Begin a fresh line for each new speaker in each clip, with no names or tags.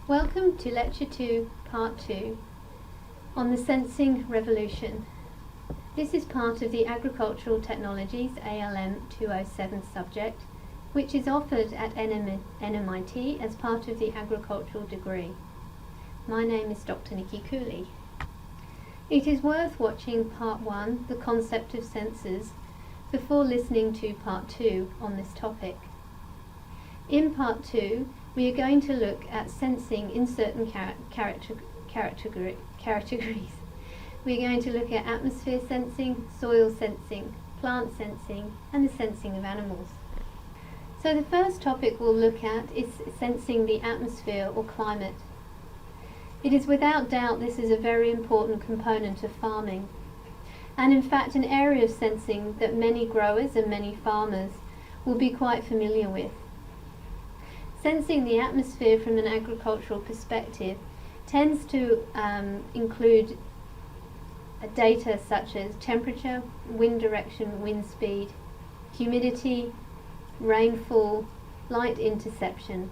Welcome to Lecture 2, Part 2 on the Sensing Revolution. This is part of the Agricultural Technologies ALM 207 subject, which is offered at NMIT as part of the agricultural degree. My name is Dr. Nikki Cooley. It is worth watching Part 1, the concept of sensors, before listening to Part 2 on this topic. In Part 2, we are going to look at sensing in certain categories. We are going to look at atmosphere sensing, soil sensing, plant sensing, and the sensing of animals. So the first topic we'll look at is sensing the atmosphere or climate. It is without doubt this is a very important component of farming, and in fact an area of sensing that many growers and many farmers will be quite familiar with. Sensing the atmosphere from an agricultural perspective tends to include data such as temperature, wind direction, wind speed, humidity, rainfall, light interception.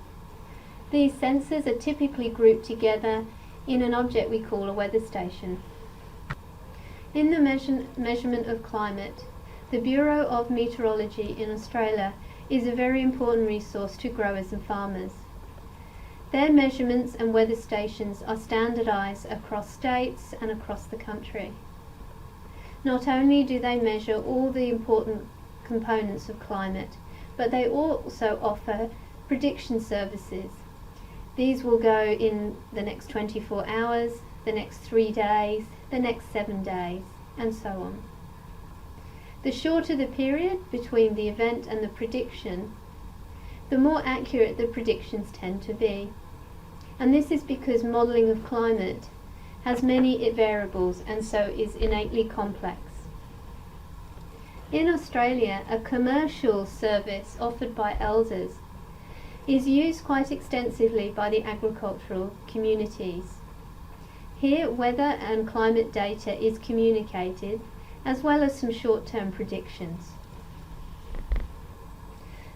These sensors are typically grouped together in an object we call a weather station. In the measurement of climate, the Bureau of Meteorology in Australia is a very important resource to growers and farmers. Their measurements and weather stations are standardised across states and across the country. Not only do they measure all the important components of climate, but they also offer prediction services. These will go in the next 24 hours, the next 3 days, the next 7 days, and so on. The shorter the period between the event and the prediction, the more accurate the predictions tend to be. And this is because modelling of climate has many variables and so is innately complex. In Australia, a commercial service offered by elders is used quite extensively by the agricultural communities. Here, weather and climate data is communicated, as well as some short-term predictions.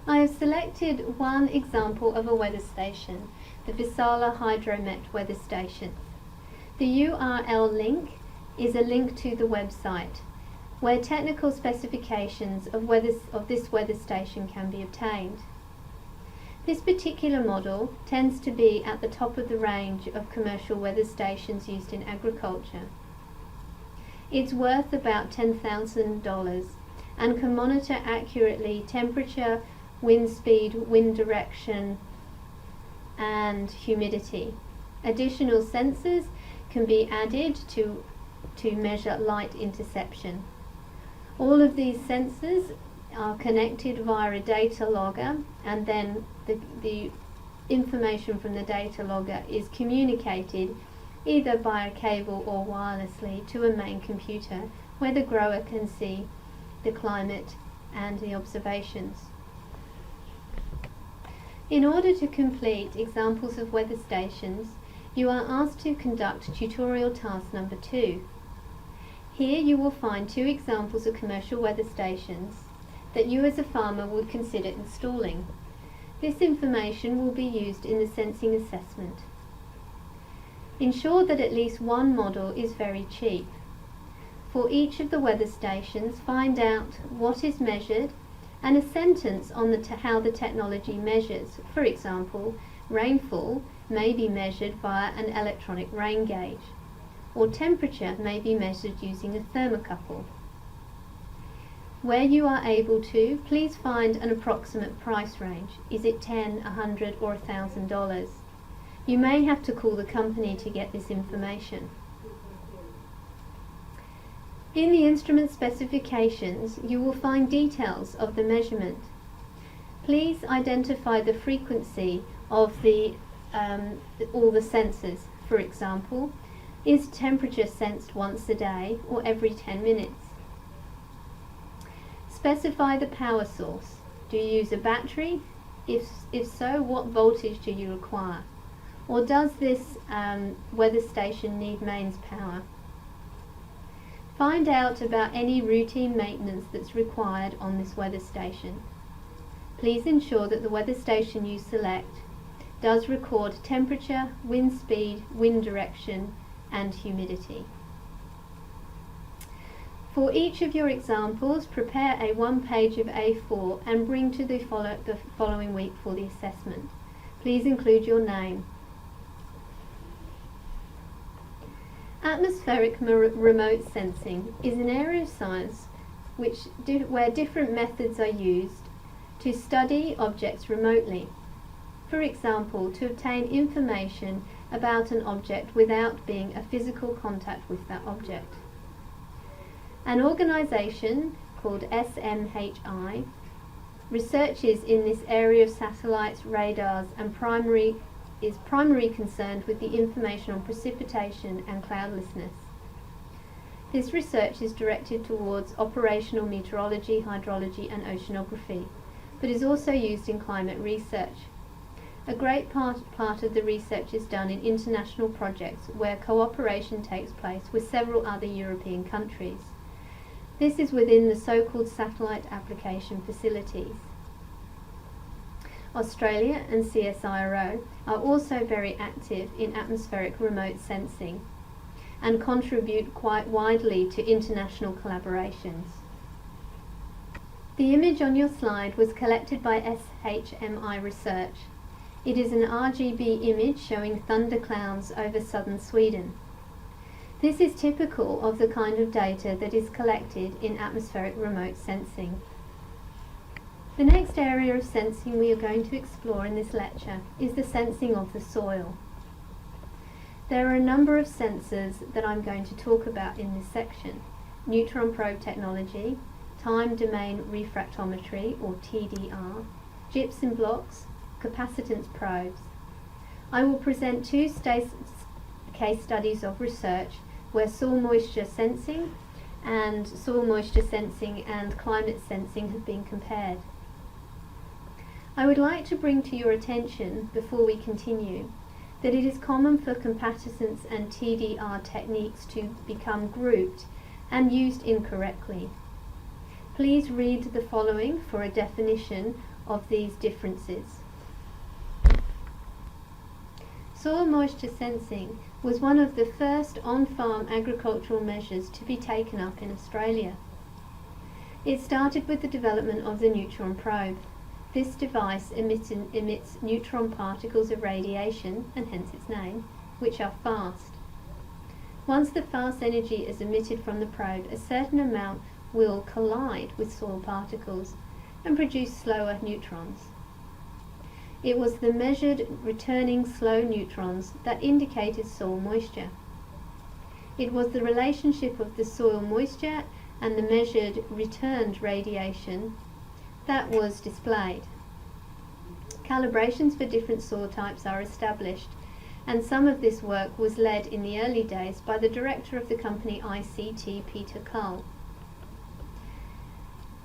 I have selected one example of a weather station, the Bissala Hydromet weather station. The URL link is a link to the website, where technical specifications of this weather station can be obtained. This particular model tends to be at the top of the range of commercial weather stations used in agriculture. It's worth about $10,000 and can monitor accurately temperature, wind speed, wind direction, and humidity. Additional sensors can be added to measure light interception. All of these sensors are connected via a data logger, and then the information from the data logger is communicated either via cable or wirelessly to a main computer where the grower can see the climate and the observations. In order to complete examples of weather stations, you are asked to conduct tutorial task number 2. Here you will find 2 examples of commercial weather stations that you as a farmer would consider installing. This information will be used in the sensing assessment. Ensure that at least one model is very cheap. For each of the weather stations, find out what is measured and a sentence on how the technology measures. For example, rainfall may be measured via an electronic rain gauge, or temperature may be measured using a thermocouple. Where you are able to, please find an approximate price range. Is it $10, $100 or $1,000? You may have to call the company to get this information. In the instrument specifications, you will find details of the measurement. Please identify the frequency of all the sensors. For example, is temperature sensed once a day or every 10 minutes? Specify the power source. Do you use a battery? If so, what voltage do you require? Or does this weather station need mains power? Find out about any routine maintenance that's required on this weather station. Please ensure that the weather station you select does record temperature, wind speed, wind direction, and humidity. For each of your examples, prepare a one-page of A4 and bring to the following week for the assessment. Please include your name. Atmospheric remote sensing is an area of science where different methods are used to study objects remotely. For example, to obtain information about an object without being a physical contact with that object. An organisation called SMHI researches in this area of satellites, radars, and is primarily concerned with the information on precipitation and cloudlessness. This research is directed towards operational meteorology, hydrology, and oceanography, but is also used in climate research. A great part of the research is done in international projects where cooperation takes place with several other European countries. This is within the so-called satellite application facilities. Australia and CSIRO are also very active in atmospheric remote sensing and contribute quite widely to international collaborations. The image on your slide was collected by SHMI Research. It is an RGB image showing thunderclouds over southern Sweden. This is typical of the kind of data that is collected in atmospheric remote sensing. The next area of sensing we are going to explore in this lecture is the sensing of the soil. There are a number of sensors that I'm going to talk about in this section: neutron probe technology, time domain refractometry or TDR, gypsum blocks, capacitance probes. I will present two case studies of research where soil moisture sensing and climate sensing have been compared. I would like to bring to your attention, before we continue, that it is common for capacitance and TDR techniques to become grouped and used incorrectly. Please read the following for a definition of these differences. Soil moisture sensing was one of the first on-farm agricultural measures to be taken up in Australia. It started with the development of the neutron probe. This device emits neutron particles of radiation, and hence its name, which are fast. Once the fast energy is emitted from the probe, a certain amount will collide with soil particles and produce slower neutrons. It was the measured returning slow neutrons that indicated soil moisture. It was the relationship of the soil moisture and the measured returned radiation that was displayed. Calibrations for different soil types are established, and some of this work was led in the early days by the director of the company ICT, Peter Cull.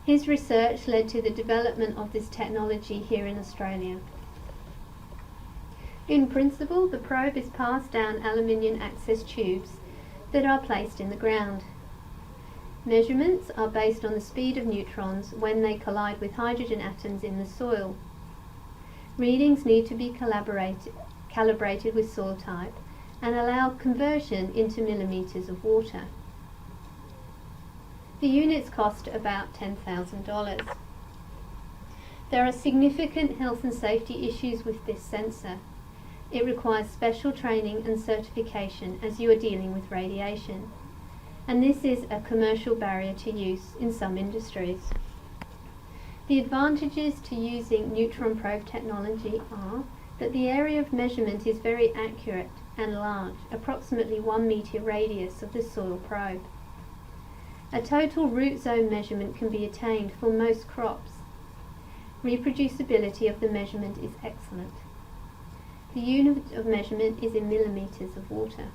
His research led to the development of this technology here in Australia. In principle, the probe is passed down aluminium access tubes that are placed in the ground. Measurements are based on the speed of neutrons when they collide with hydrogen atoms in the soil. Readings need to be calibrated with soil type and allow conversion into millimeters of water. The units cost about $10,000. There are significant health and safety issues with this sensor. It requires special training and certification as you are dealing with radiation, and this is a commercial barrier to use in some industries. The advantages to using neutron probe technology are that the area of measurement is very accurate and large, approximately 1 meter radius of the soil probe. A total root zone measurement can be attained for most crops. Reproducibility of the measurement is excellent. The unit of measurement is in millimeters of water.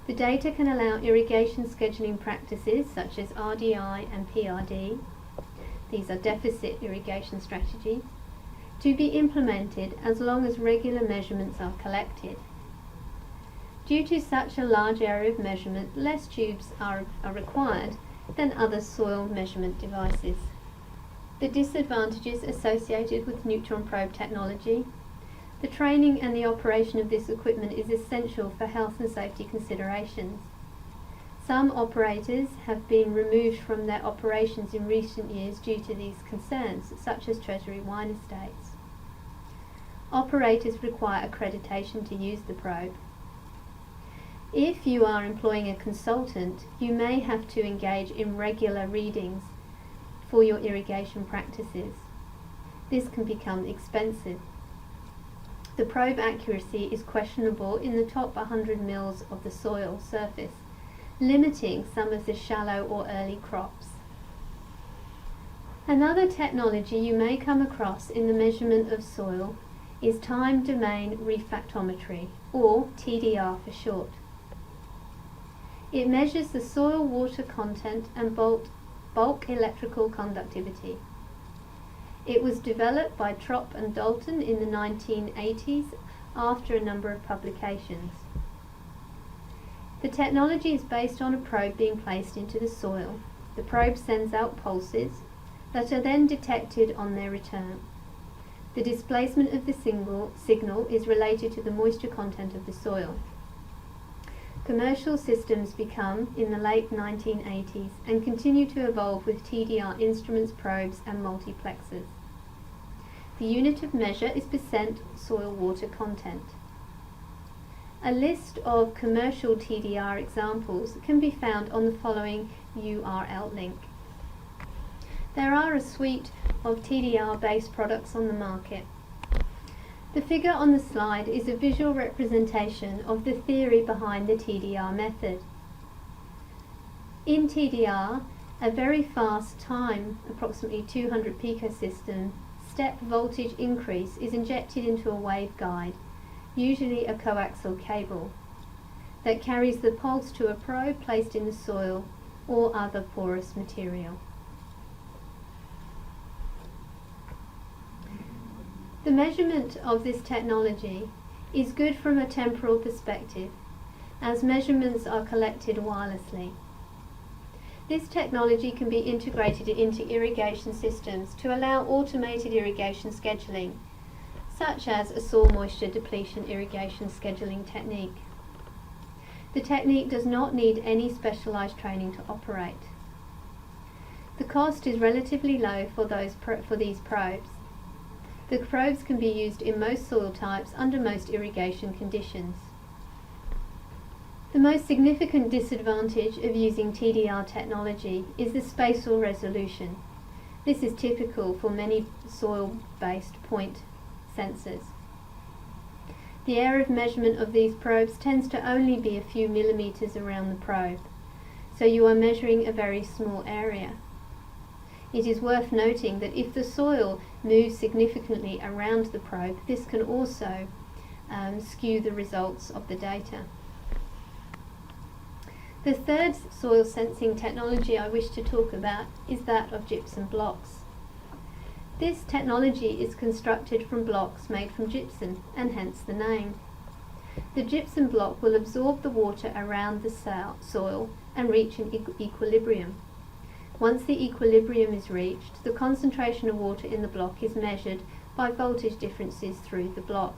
The data can allow irrigation scheduling practices such as RDI and PRD, these are deficit irrigation strategies, to be implemented as long as regular measurements are collected. Due to such a large area of measurement, less tubes are required than other soil measurement devices. The disadvantages associated with neutron probe technology The training and the operation of this equipment is essential for health and safety considerations. Some operators have been removed from their operations in recent years due to these concerns, such as Treasury Wine Estates. Operators require accreditation to use the probe. If you are employing a consultant, you may have to engage in regular readings for your irrigation practices. This can become expensive. The probe accuracy is questionable in the top 100 mils of the soil surface, limiting some of the shallow or early crops. Another technology you may come across in the measurement of soil is time domain refractometry, or TDR for short. It measures the soil water content and bulk electrical conductivity. It was developed by Trop and Dalton in the 1980s after a number of publications. The technology is based on a probe being placed into the soil. The probe sends out pulses that are then detected on their return. The displacement of the signal is related to the moisture content of the soil. Commercial systems become in the late 1980s and continue to evolve with TDR instruments, probes and multiplexers. The unit of measure is percent soil water content. A list of commercial TDR examples can be found on the following URL link. There are a suite of TDR-based products on the market. The figure on the slide is a visual representation of the theory behind the TDR method. In TDR, a very fast time, approximately 200 picosystem, step voltage increase is injected into a waveguide, usually a coaxial cable, that carries the pulse to a probe placed in the soil or other porous material. The measurement of this technology is good from a temporal perspective, as measurements are collected wirelessly. This technology can be integrated into irrigation systems to allow automated irrigation scheduling, such as a soil moisture depletion irrigation scheduling technique. The technique does not need any specialized training to operate. The cost is relatively low for these probes. The probes can be used in most soil types under most irrigation conditions. The most significant disadvantage of using TDR technology is the spatial resolution. This is typical for many soil-based point sensors. The area of measurement of these probes tends to only be a few millimeters around the probe, so you are measuring a very small area. It is worth noting that if the soil moves significantly around the probe, this can also skew the results of the data. The third soil sensing technology I wish to talk about is that of gypsum blocks. This technology is constructed from blocks made from gypsum, and hence the name. The gypsum block will absorb the water around the soil and reach an equilibrium. Once the equilibrium is reached, the concentration of water in the block is measured by voltage differences through the block.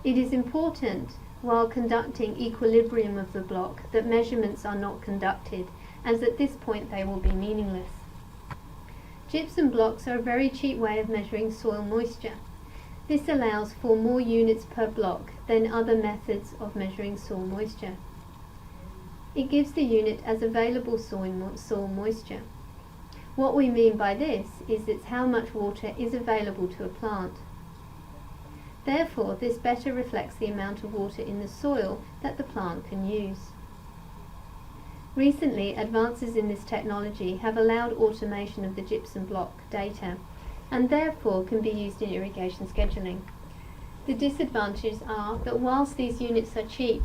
It is important, while conducting equilibrium of the block, that measurements are not conducted, as at this point they will be meaningless. Gypsum blocks are a very cheap way of measuring soil moisture. This allows for more units per block than other methods of measuring soil moisture. It gives the unit as available soil moisture. What we mean by this is it's how much water is available to a plant. Therefore, this better reflects the amount of water in the soil that the plant can use. Recently, advances in this technology have allowed automation of the gypsum block data, and therefore can be used in irrigation scheduling. The disadvantages are that whilst these units are cheap,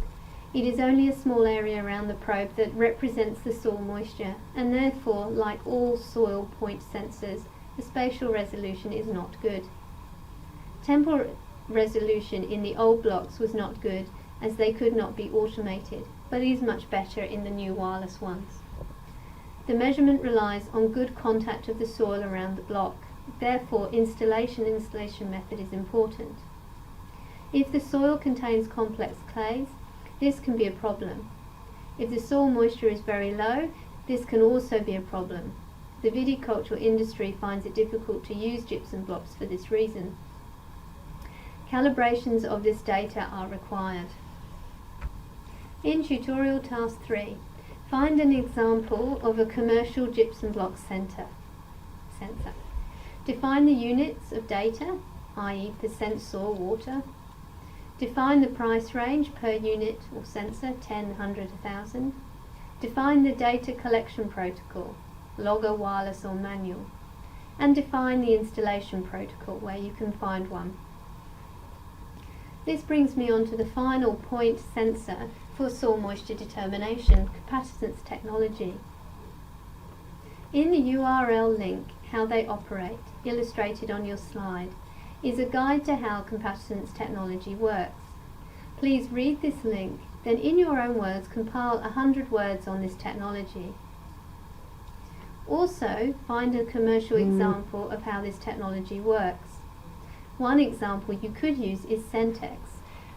it is only a small area around the probe that represents the soil moisture, and therefore, like all soil point sensors, the spatial resolution is not good. Temporal resolution in the old blocks was not good, as they could not be automated, but is much better in the new wireless ones. The measurement relies on good contact of the soil around the block. Therefore, installation method is important. If the soil contains complex clays, this can be a problem. If the soil moisture is very low, this can also be a problem. The viticultural industry finds it difficult to use gypsum blocks for this reason. Calibrations of this data are required. In tutorial task 3, find an example of a commercial gypsum block sensor. Define the units of data, i.e. percent soil water. Define the price range per unit or sensor, 10, 100, 1000. Define the data collection protocol, logger, wireless or manual. And define the installation protocol where you can find one. This brings me on to the final point sensor for soil moisture determination, capacitance technology. In the URL link, how they operate, illustrated on your slide, is a guide to how capacitance technology works. Please read this link, then in your own words compile 100 words on this technology. Also, find a commercial example of how this technology works. One example you could use is Senscing,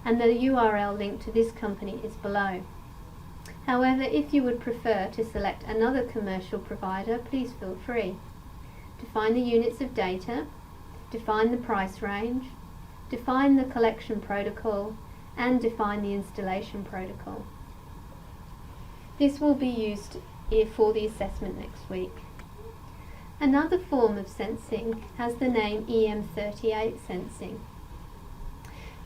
and the URL link to this company is below. However, if you would prefer to select another commercial provider, please feel free. Define the units of data, define the price range, define the collection protocol, and define the installation protocol. This will be used for the assessment next week. Another form of sensing has the name EM38 sensing.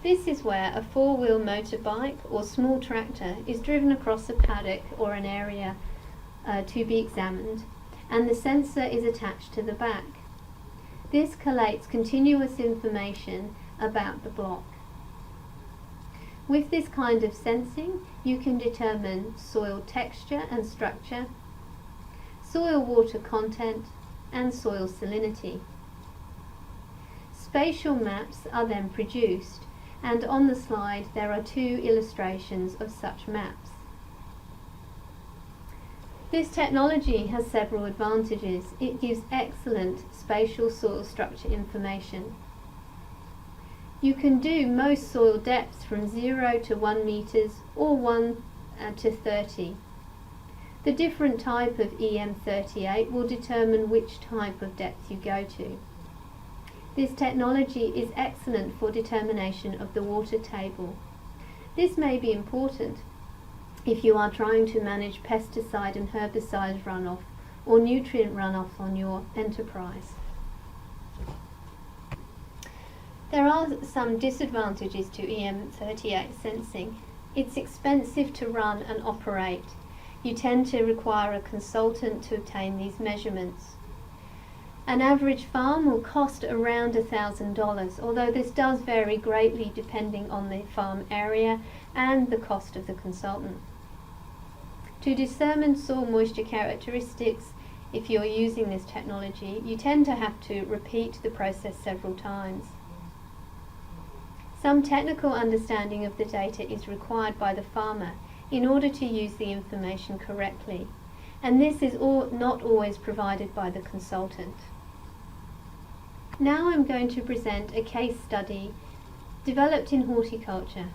This is where a four-wheel motorbike or small tractor is driven across a paddock or an area to be examined, and the sensor is attached to the back. This collates continuous information about the block. With this kind of sensing, you can determine soil texture and structure, soil water content, and soil salinity. Spatial maps are then produced, and on the slide there are 2 illustrations of such maps. This technology has several advantages. It gives excellent spatial soil structure information. You can do most soil depths from 0 to 1 meters or 1 to 30. The different type of EM38 will determine which type of depth you go to. This technology is excellent for determination of the water table. This may be important if you are trying to manage pesticide and herbicide runoff or nutrient runoff on your enterprise. There are some disadvantages to EM38 sensing. It's expensive to run and operate. You tend to require a consultant to obtain these measurements. An average farm will cost around $1,000, although this does vary greatly depending on the farm area and the cost of the consultant. To determine soil moisture characteristics, if you're using this technology, you tend to have to repeat the process several times. Some technical understanding of the data is required by the farmer in order to use the information correctly, and this is not always provided by the consultant. Now I'm going to present a case study developed in horticulture.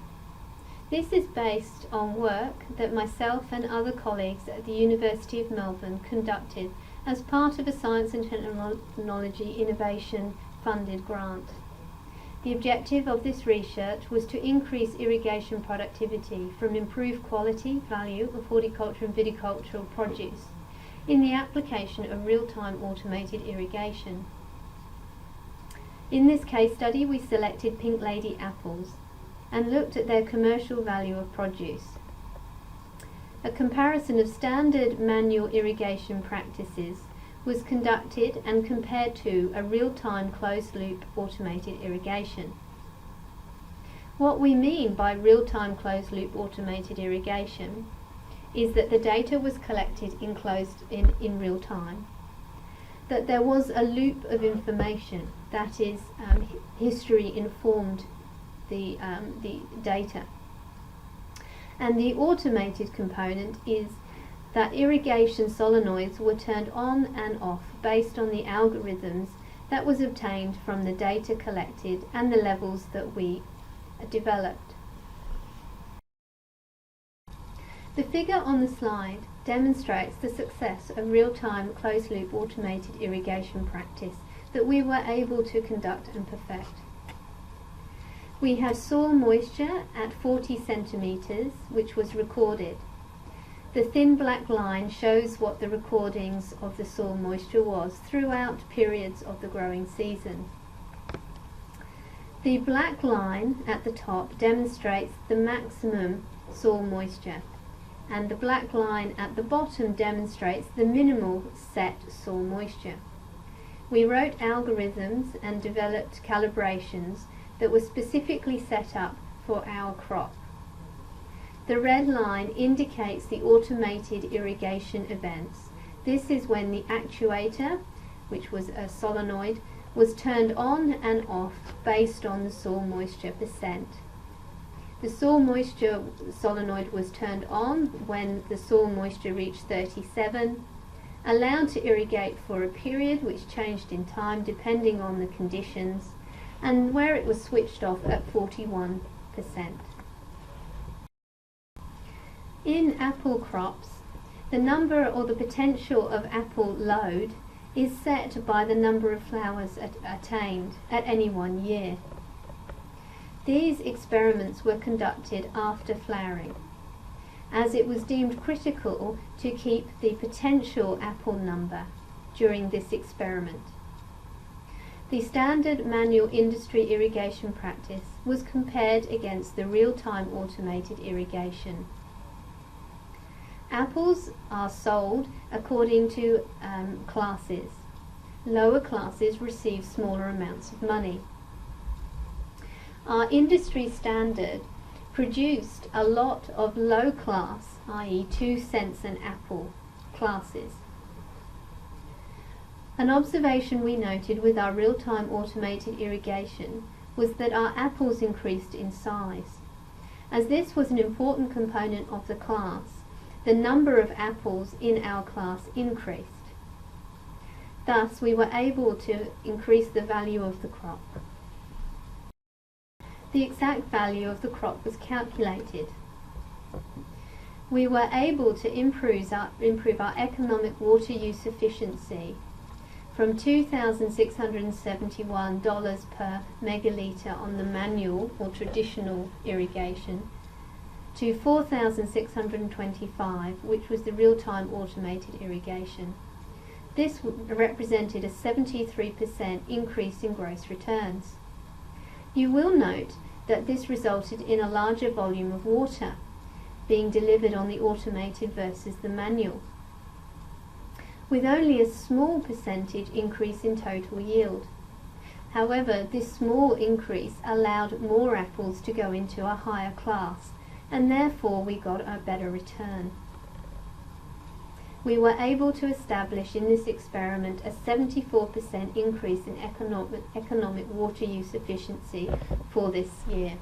This is based on work that myself and other colleagues at the University of Melbourne conducted as part of a Science and Technology Innovation funded grant. The objective of this research was to increase irrigation productivity from improved quality, value of horticulture and viticultural produce in the application of real-time automated irrigation. In this case study, we selected Pink Lady apples and looked at their commercial value of produce. A comparison of standard manual irrigation practices was conducted and compared to a real-time closed-loop automated irrigation. What we mean by real-time closed-loop automated irrigation is that the data was collected in real time, that there was a loop of information, that is, history informed the data. And the automated component is that irrigation solenoids were turned on and off based on the algorithms that was obtained from the data collected and the levels that we developed. The figure on the slide demonstrates the success of real-time closed-loop automated irrigation practice that we were able to conduct and perfect. We have soil moisture at 40 centimetres, which was recorded. The thin black line shows what the recordings of the soil moisture was throughout periods of the growing season. The black line at the top demonstrates the maximum soil moisture, and the black line at the bottom demonstrates the minimal set soil moisture. We wrote algorithms and developed calibrations that were specifically set up for our crop. The red line indicates the automated irrigation events. This is when the actuator, which was a solenoid, was turned on and off based on the soil moisture percent. The soil moisture solenoid was turned on when the soil moisture reached 37, allowed to irrigate for a period which changed in time depending on the conditions, and where it was switched off at 41%. In apple crops, the number or the potential of apple load is set by the number of flowers attained at any one year. These experiments were conducted after flowering, as it was deemed critical to keep the potential apple number during this experiment. The standard manual industry irrigation practice was compared against the real-time automated irrigation. Apples are sold according to classes. Lower classes receive smaller amounts of money. Our industry standard produced a lot of low class, i.e. 2 cents an apple classes. An observation we noted with our real-time automated irrigation was that our apples increased in size. As this was an important component of the class, the number of apples in our class increased. Thus, we were able to increase the value of the crop. The exact value of the crop was calculated. We were able to improve our economic water use efficiency from $2,671 per megalitre on the manual or traditional irrigation to $4,625, which was the real-time automated irrigation. This represented a 73% increase in gross returns. You will note that this resulted in a larger volume of water being delivered on the automated versus the manual, with only a small percentage increase in total yield. However, this small increase allowed more apples to go into a higher class, and therefore we got a better return. We were able to establish in this experiment a 74% increase in economic water use efficiency for this year.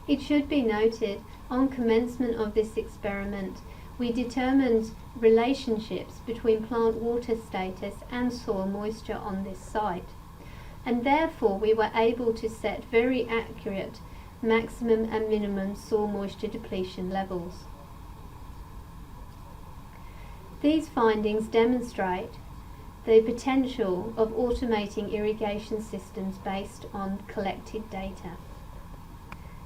It should be noted, on commencement of this experiment, we determined relationships between plant water status and soil moisture on this site, and therefore we were able to set very accurate maximum and minimum soil moisture depletion levels. These findings demonstrate the potential of automating irrigation systems based on collected data.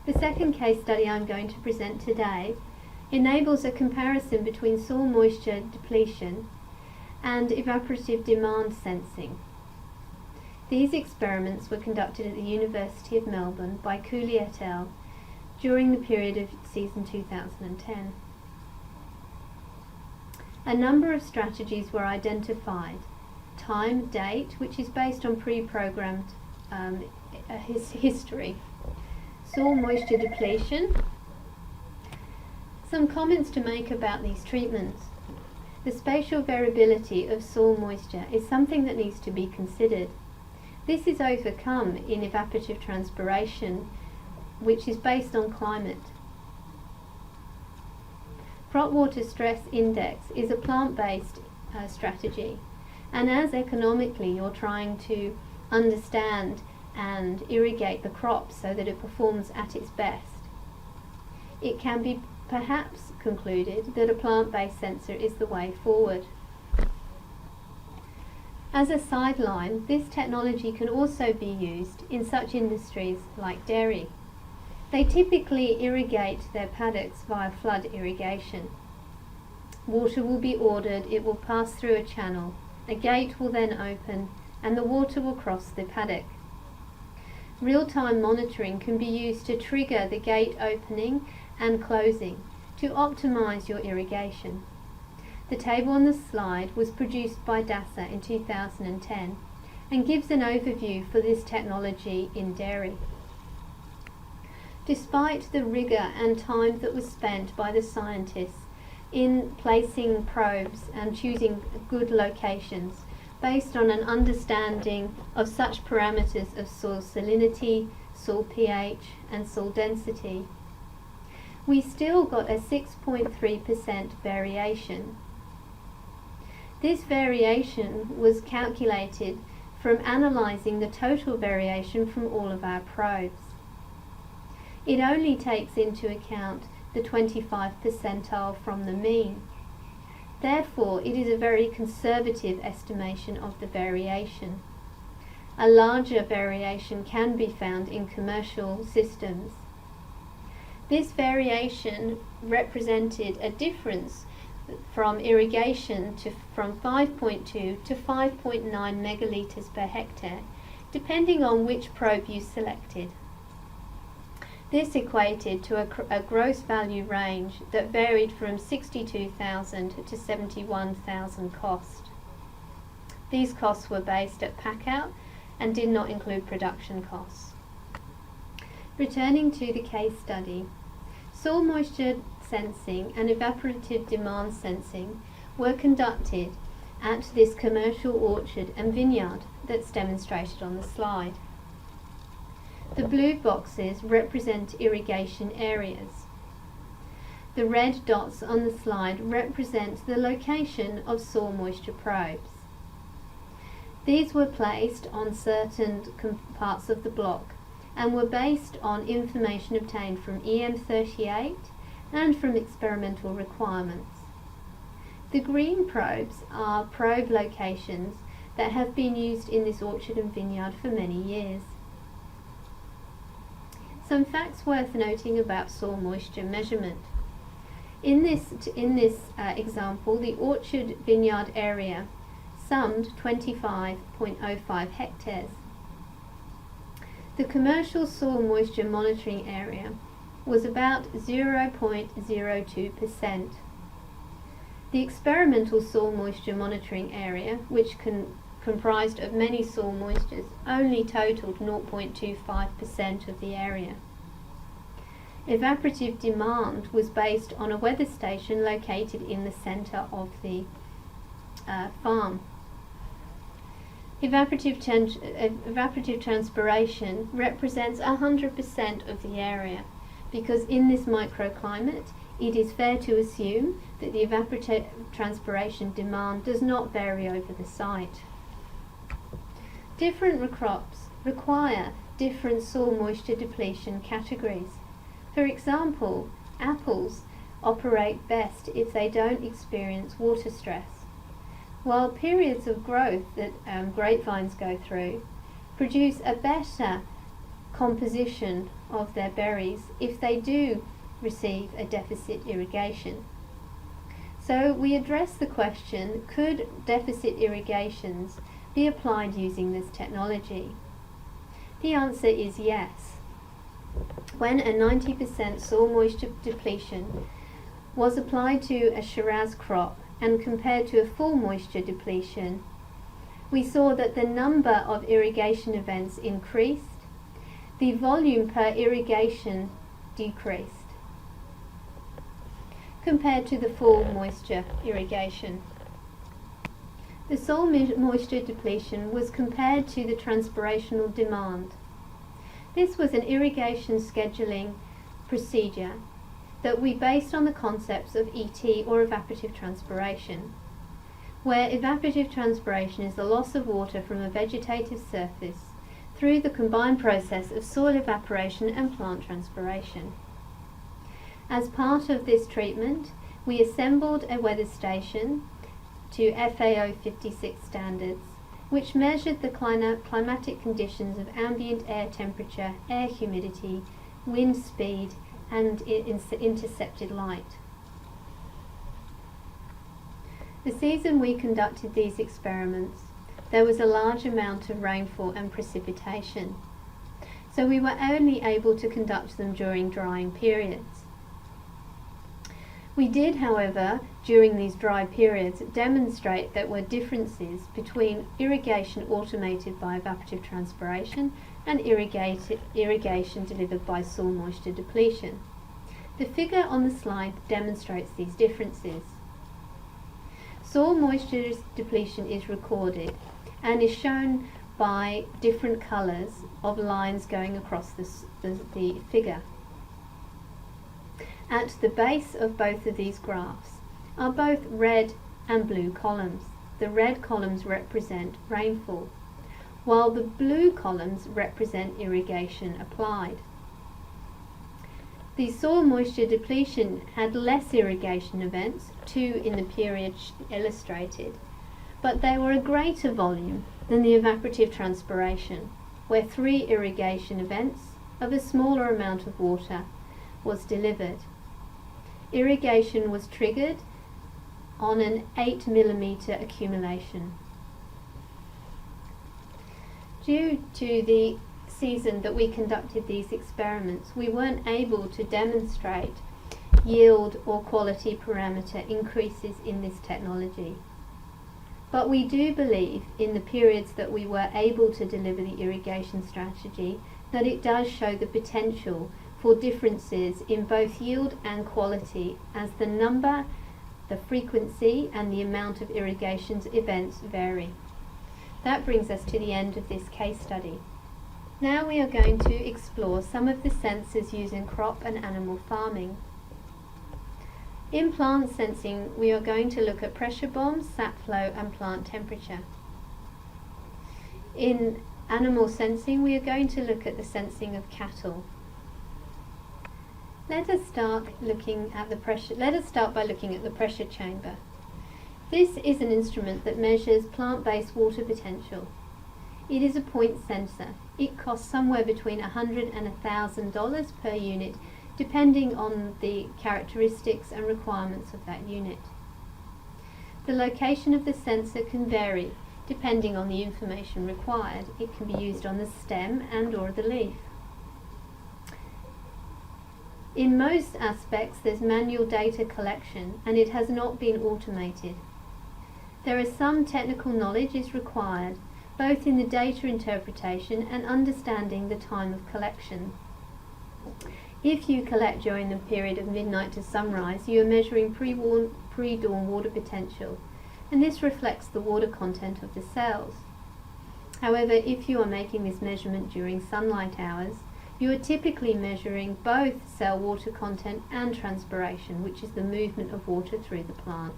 The second case study I'm going to present today enables a comparison between soil moisture depletion and evaporative demand sensing. These experiments were conducted at the University of Melbourne by Cooley et al. During the period of season 2010. A number of strategies were identified. Time, date, which is based on pre-programmed history. Soil moisture depletion. Some comments to make about these treatments. The spatial variability of soil moisture is something that needs to be considered. This is overcome in evaporative transpiration, which is based on climate. Crop water stress index is a plant-based strategy. And as economically you're trying to understand and irrigate the crop so that it performs at its best, it can be perhaps concluded that a plant-based sensor is the way forward. As a sideline, this technology can also be used in such industries like dairy. They typically irrigate their paddocks via flood irrigation. Water will be ordered, it will pass through a channel, a gate will then open, and the water will cross the paddock. Real-time monitoring can be used to trigger the gate opening and closing to optimize your irrigation. The table on the slide was produced by DASA in 2010 and gives an overview for this technology in dairy. Despite the rigour and time that was spent by the scientists in placing probes and choosing good locations based on an understanding of such parameters of soil salinity, soil pH and soil density, we still got a 6.3% variation. This variation was calculated from analysing the total variation from all of our probes. It only takes into account the 25th percentile from the mean. Therefore, it is a very conservative estimation of the variation. A larger variation can be found in commercial systems. This variation represented a difference from irrigation from 5.2 to 5.9 megalitres per hectare, depending on which probe you selected. This equated to a gross value range that varied from 62,000 to 71,000 cost. These costs were based at pack-out and did not include production costs. Returning to the case study, soil moisture sensing and evaporative demand sensing were conducted at this commercial orchard and vineyard that's demonstrated on the slide. The blue boxes represent irrigation areas. The red dots on the slide represent the location of soil moisture probes. These were placed on certain parts of the block and were based on information obtained from EM38 and from experimental requirements. The green probes are probe locations that have been used in this orchard and vineyard for many years. Some facts worth noting about soil moisture measurement. In this example, the orchard vineyard area summed 25.05 hectares. The commercial soil moisture monitoring area was about 0.02%. The experimental soil moisture monitoring area, which comprised of many soil moistures, only totaled 0.25% of the area. Evaporative demand was based on a weather station located in the centre of the farm. Evaporative transpiration represents 100% of the area, because in this microclimate it is fair to assume that the evaporative transpiration demand does not vary over the site. Different crops require different soil moisture depletion categories. For example, apples operate best if they don't experience water stress, while periods of growth that grapevines go through produce a better composition of their berries if they do receive a deficit irrigation. So we address the question, could deficit irrigations be applied using this technology? The answer is yes. When a 90% soil moisture depletion was applied to a Shiraz crop and compared to a full moisture depletion, we saw that the number of irrigation events increased, the volume per irrigation decreased compared to the full moisture irrigation. The soil moisture depletion was compared to the transpirational demand. This was an irrigation scheduling procedure that we based on the concepts of ET, or evaporative transpiration. where evaporative transpiration is the loss of water from a vegetative surface through the combined process of soil evaporation and plant transpiration. As part of this treatment, we assembled a weather station to FAO 56 standards, which measured the climatic conditions of ambient air temperature, air humidity, wind speed, and intercepted light. The season we conducted these experiments, there was a large amount of rainfall and precipitation, so we were only able to conduct them during drying periods. We did, however, during these dry periods, demonstrate there were differences between irrigation automated by evaporative transpiration and irrigation delivered by soil moisture depletion. The figure on the slide demonstrates these differences. Soil moisture depletion is recorded and is shown by different colours of lines going across the figure. At the base of both of these graphs are both red and blue columns. The red columns represent rainfall, while the blue columns represent irrigation applied. The soil moisture depletion had less irrigation events, 2 in the period illustrated, but they were a greater volume than the evaporative transpiration, where 3 irrigation events of a smaller amount of water was delivered. Irrigation was triggered on an 8 mm accumulation. Due to the season that we conducted these experiments, we weren't able to demonstrate yield or quality parameter increases in this technology. But we do believe in the periods that we were able to deliver the irrigation strategy that it does show the potential for differences in both yield and quality as the number, the frequency and the amount of irrigation events vary. That brings us to the end of this case study. Now we are going to explore some of the sensors used in crop and animal farming. In plant sensing, we are going to look at pressure bombs, sap flow and plant temperature. In animal sensing, we are going to look at the sensing of cattle. Let us start by looking at the pressure chamber. This is an instrument that measures plant-based water potential. It is a point sensor. It costs somewhere between $100 and $1,000 per unit, depending on the characteristics and requirements of that unit. The location of the sensor can vary depending on the information required. It can be used on the stem and or the leaf. In most aspects, there's manual data collection and it has not been automated. There is some technical knowledge is required, both in the data interpretation and understanding the time of collection. If you collect during the period of midnight to sunrise, you are measuring pre-dawn water potential, and this reflects the water content of the cells. However, if you are making this measurement during sunlight hours, you are typically measuring both cell water content and transpiration, which is the movement of water through the plant.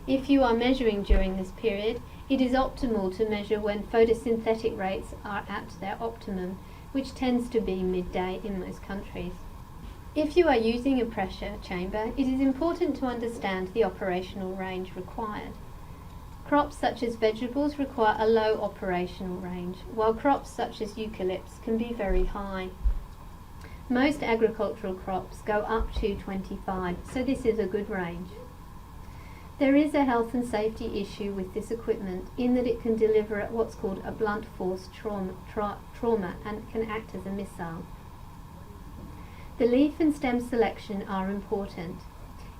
If you are measuring during this period, it is optimal to measure when photosynthetic rates are at their optimum, which tends to be midday in most countries. If you are using a pressure chamber, it is important to understand the operational range required. Crops such as vegetables require a low operational range, while crops such as eucalypts can be very high. Most agricultural crops go up to 25, so this is a good range. There is a health and safety issue with this equipment in that it can deliver at what's called a blunt force trauma and can act as a missile. The leaf and stem selection are important.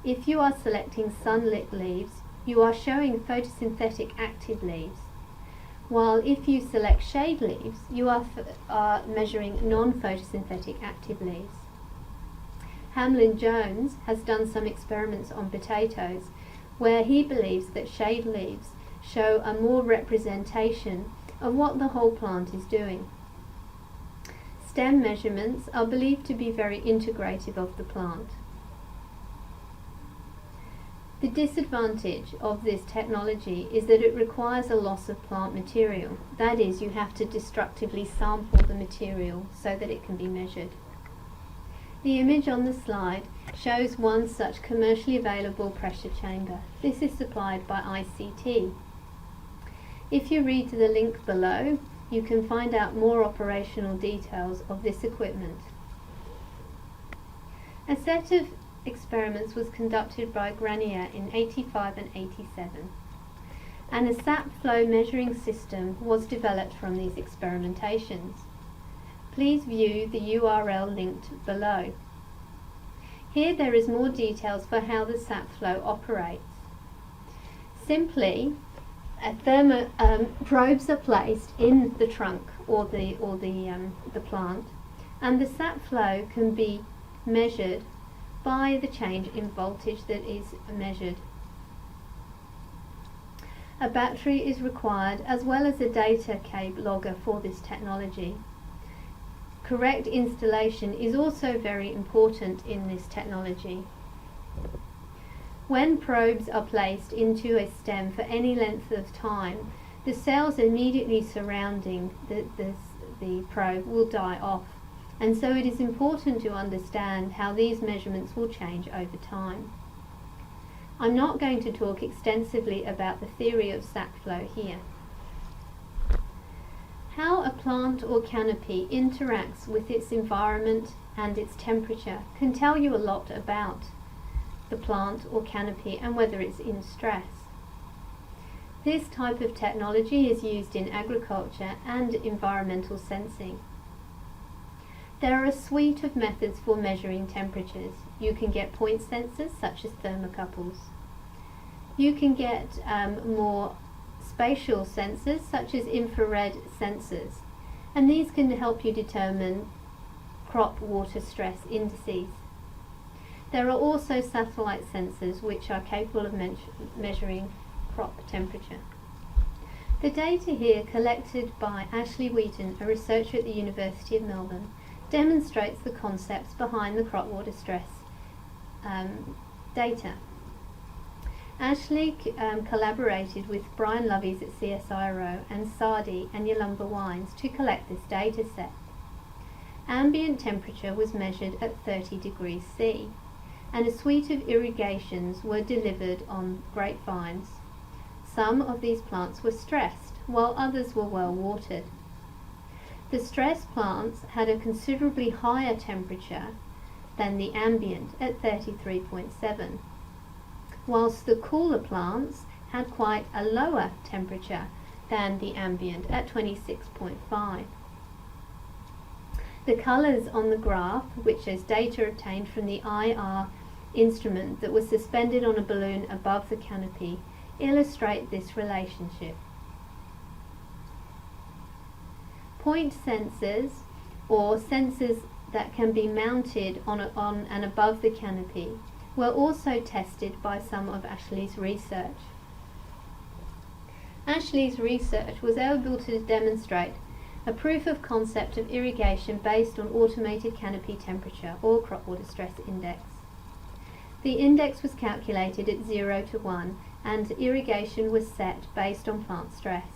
If you are selecting sunlit leaves, you are showing photosynthetic active leaves, while if you select shade leaves, you are measuring non-photosynthetic active leaves. Hamlin-Jones has done some experiments on potatoes where he believes that shade leaves show a more representation of what the whole plant is doing. Stem measurements are believed to be very integrative of the plant. The disadvantage of this technology is that it requires a loss of plant material. That is, you have to destructively sample the material so that it can be measured. The image on the slide shows one such commercially available pressure chamber. This is supplied by ICT. If you read the link below, you can find out more operational details of this equipment. A set of experiments was conducted by Grenier in 85 and 87, and a sap flow measuring system was developed from these experimentations. Please view the URL linked below. Here there is more details for how the sap flow operates. Simply, probes are placed in the trunk or the plant, and the sap flow can be measured by the change in voltage that is measured. A battery is required as well as a data cable logger for this technology. Correct installation is also very important in this technology. When probes are placed into a stem for any length of time, the cells immediately surrounding the probe will die off, and so it is important to understand how these measurements will change over time. I'm not going to talk extensively about the theory of sap flow here. How a plant or canopy interacts with its environment and its temperature can tell you a lot about the plant or canopy and whether it's in stress. This type of technology is used in agriculture and environmental sensing. There are a suite of methods for measuring temperatures. You can get point sensors such as thermocouples. You can get more spatial sensors such as infrared sensors, and these can help you determine crop water stress indices. There are also satellite sensors which are capable of measuring crop temperature. The data here, collected by Ashley Wheaton, a researcher at the University of Melbourne, demonstrates the concepts behind the crop water stress data. Ashley collaborated with Brian Loveys at CSIRO and Sardi and Yalumba Wines to collect this data set. Ambient temperature was measured at 30 degrees C, and a suite of irrigations were delivered on grapevines. Some of these plants were stressed, while others were well watered. The stressed plants had a considerably higher temperature than the ambient at 33.7, whilst the cooler plants had quite a lower temperature than the ambient at 26.5. The colours on the graph, which is data obtained from the IR instrument that was suspended on a balloon above the canopy, illustrate this relationship. Point sensors, or sensors that can be mounted on and above the canopy, were also tested by some of Ashley's research. Ashley's research was able to demonstrate a proof of concept of irrigation based on automated canopy temperature, or crop water stress index. The index was calculated at 0 to 1, and irrigation was set based on plant stress.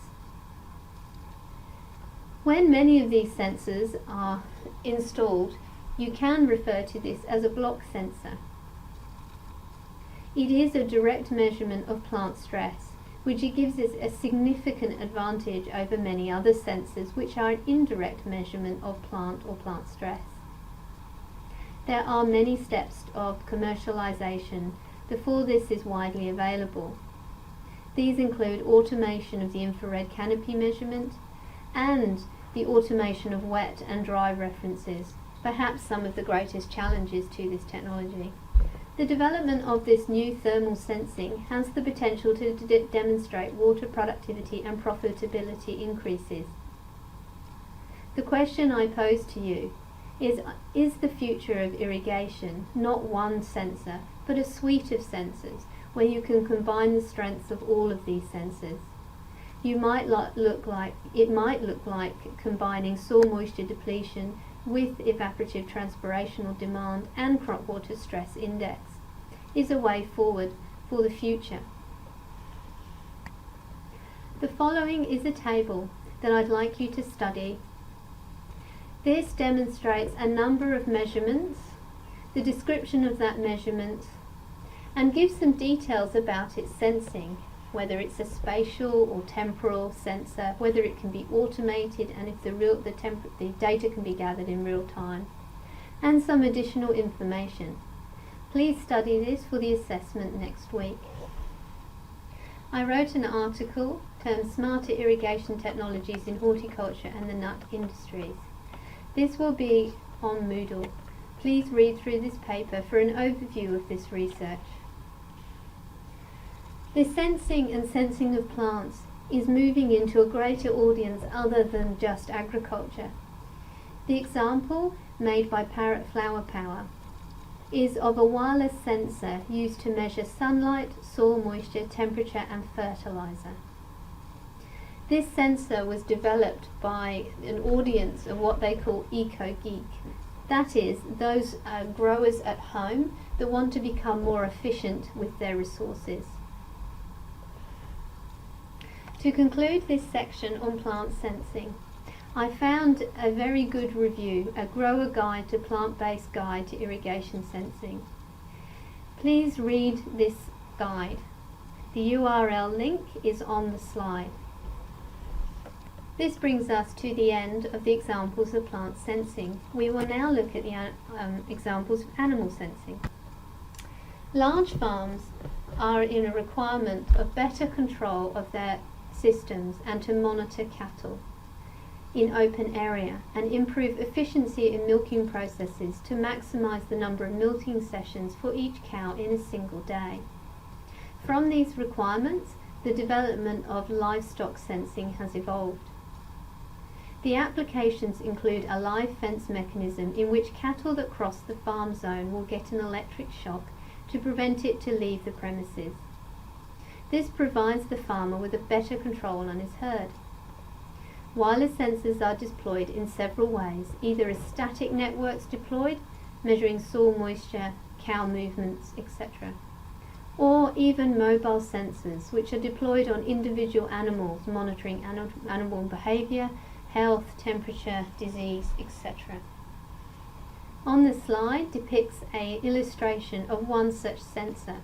When many of these sensors are installed, you can refer to this as a block sensor. It is a direct measurement of plant stress, which gives us a significant advantage over many other sensors which are an indirect measurement of plant or plant stress. There are many steps of commercialization before this is widely available. These include automation of the infrared canopy measurement and the automation of wet and dry references, perhaps some of the greatest challenges to this technology. The development of this new thermal sensing has the potential to demonstrate water productivity and profitability increases. The question I pose to you is the future of irrigation not one sensor, but a suite of sensors where you can combine the strengths of all of these sensors? It might look like combining soil moisture depletion with evaporative transpirational demand and crop water stress index is a way forward for the future. The following is a table that I'd like you to study. This demonstrates a number of measurements, the description of that measurement, and gives some details about its sensing, whether it's a spatial or temporal sensor, whether it can be automated, and if the data can be gathered in real time, and some additional information. Please study this for the assessment next week. I wrote an article termed Smarter Irrigation Technologies in Horticulture and the Nut Industries. This will be on Moodle. Please read through this paper for an overview of this research. The sensing and sensing of plants is moving into a greater audience other than just agriculture. The example made by Parrot Flower Power is of a wireless sensor used to measure sunlight, soil moisture, temperature and fertilizer. This sensor was developed by an audience of what they call eco-geek. That is, those growers at home that want to become more efficient with their resources. To conclude this section on plant sensing, I found a very good review, a Grower Guide to Plant-Based Guide to Irrigation Sensing. Please read this guide. The URL link is on the slide. This brings us to the end of the examples of plant sensing. We will now look at the examples of animal sensing. Large farms are in a requirement of better control of their systems and to monitor cattle in open area and improve efficiency in milking processes to maximize the number of milking sessions for each cow in a single day. From these requirements, the development of livestock sensing has evolved. The applications include a live fence mechanism in which cattle that cross the farm zone will get an electric shock to prevent it to leave the premises. This provides the farmer with a better control on his herd. Wireless sensors are deployed in several ways, either as static networks deployed, measuring soil moisture, cow movements, etc., or even mobile sensors, which are deployed on individual animals, monitoring animal behavior, health, temperature, disease, etc. On the slide depicts an illustration of one such sensor.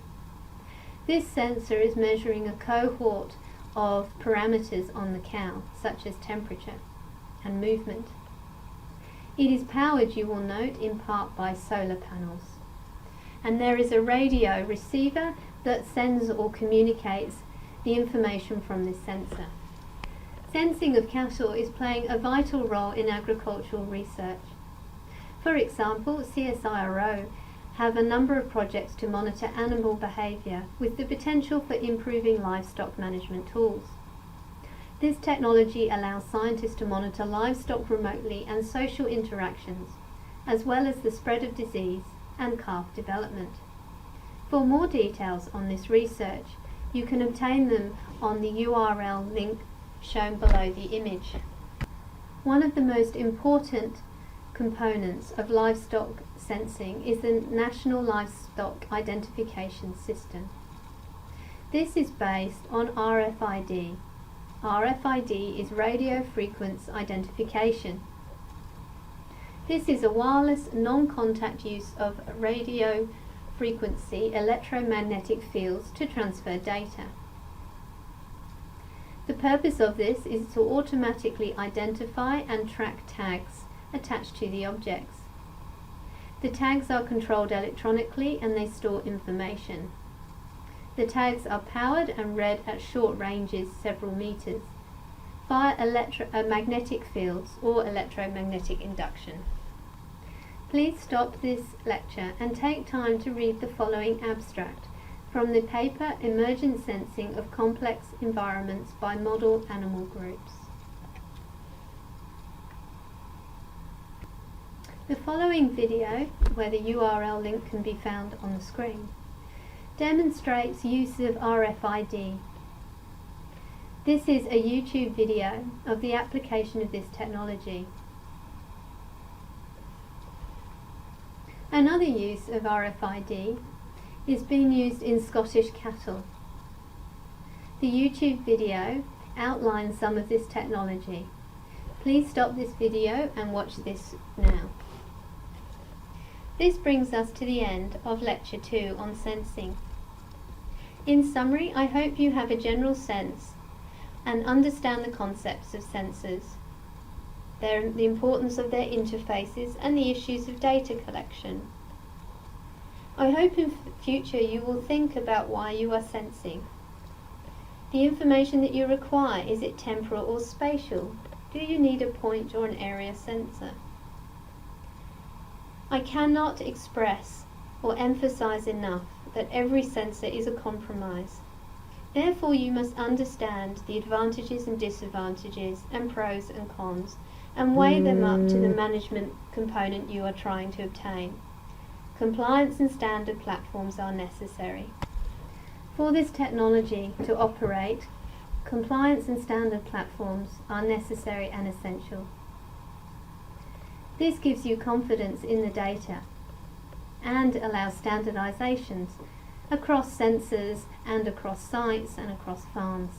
This sensor is measuring a cohort of parameters on the cow, such as temperature and movement. It is powered, you will note, in part by solar panels. And there is a radio receiver that sends or communicates the information from this sensor. Sensing of cattle is playing a vital role in agricultural research. For example, CSIRO have a number of projects to monitor animal behaviour with the potential for improving livestock management tools. This technology allows scientists to monitor livestock remotely and social interactions, as well as the spread of disease and calf development. For more details on this research, you can obtain them on the URL link shown below the image. One of the most important components of livestock sensing is the National Livestock Identification System. This is based on RFID. RFID is radio frequency identification. This is a wireless, non-contact use of radio frequency electromagnetic fields to transfer data. The purpose of this is to automatically identify and track tags attached to the objects. The tags are controlled electronically and they store information. The tags are powered and read at short ranges, several meters, via magnetic fields or electromagnetic induction. Please stop this lecture and take time to read the following abstract from the paper Emergent Sensing of Complex Environments by Model Animal Groups. The following video, where the URL link can be found on the screen, demonstrates use of RFID. This is a YouTube video of the application of this technology. Another use of RFID is being used in Scottish cattle. The YouTube video outlines some of this technology. Please stop this video and watch this now. This brings us to the end of Lecture 2 on sensing. In summary, I hope you have a general sense and understand the concepts of sensors, the importance of their interfaces and the issues of data collection. I hope in future you will think about why you are sensing. The information that you require, is it temporal or spatial? Do you need a point or an area sensor? I cannot express or emphasize enough that every sensor is a compromise. Therefore, you must understand the advantages and disadvantages and pros and cons and weigh them up to the management component you are trying to obtain. Compliance and standard platforms are necessary. For this technology to operate, compliance and standard platforms are necessary and essential. This gives you confidence in the data and allows standardizations across sensors and across sites and across farms.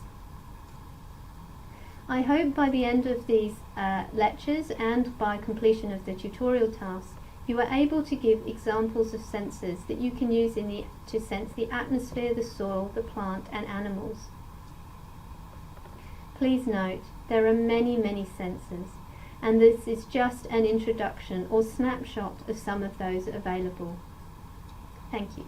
I hope by the end of these lectures and by completion of the tutorial task, you are able to give examples of sensors that you can use to sense the atmosphere, the soil, the plant and animals. Please note, there are many sensors, and this is just an introduction or snapshot of some of those available. Thank you.